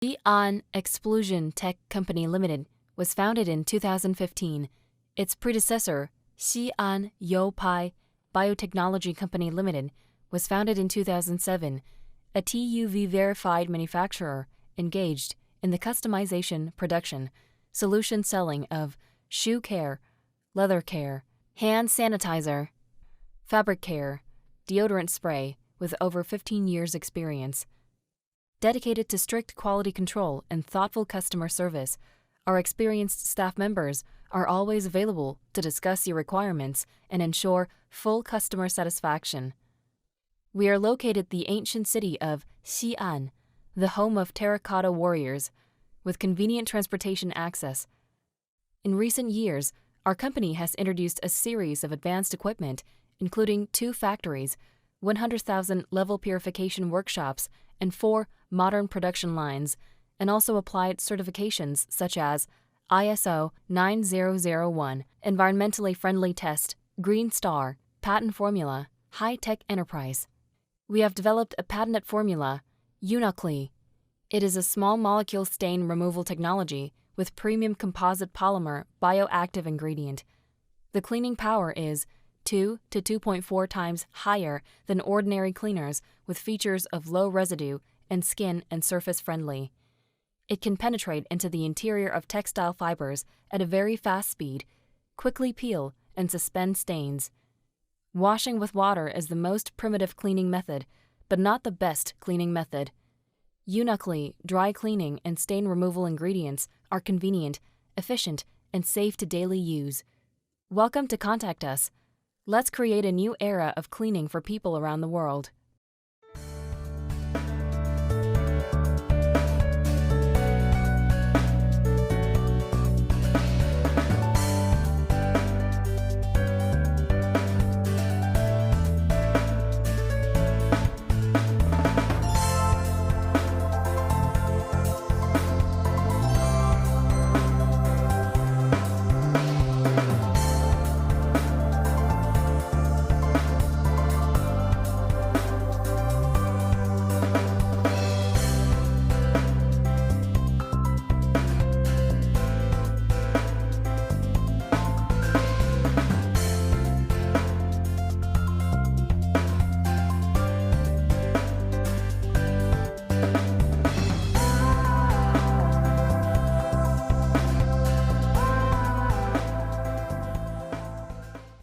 Xi'an Explution Tech Company Limited was founded in 2015. Its predecessor, Xi'an Youpai Biotechnology Company Limited, was founded in 2007, a TÜV-verified manufacturer engaged in the customization, production, solution selling of shoe care, leather care, hand sanitizer, fabric care, deodorant spray with over 15 years' experience. Dedicated to strict quality control and thoughtful customer service, our experienced staff members are always available to discuss your requirements and ensure full customer satisfaction. We are located the ancient city of Xi'an, the home of terracotta warriors, with convenient transportation access. In recent years, our company has introduced a series of advanced equipment, including 2 factories, 100,000 level purification workshops, and 4 modern production lines, and also applied certifications such as ISO 9001, Environmentally Friendly Test, Green Star, Patent Formula, High-Tech Enterprise. We have developed a patented formula, Unicli. It is a small molecule stain removal technology with premium composite polymer bioactive ingredient. The cleaning power is 2 to 2.4 times higher than ordinary cleaners, with features of low residue and skin and surface friendly. It can penetrate into the interior of textile fibers at a very fast speed, quickly peel and suspend stains. Washing with water is the most primitive cleaning method, but not the best cleaning method. Unicli dry cleaning and stain removal ingredients are convenient, efficient, and safe to daily use. Welcome to contact us. Let's create a new era of cleaning for people around the world.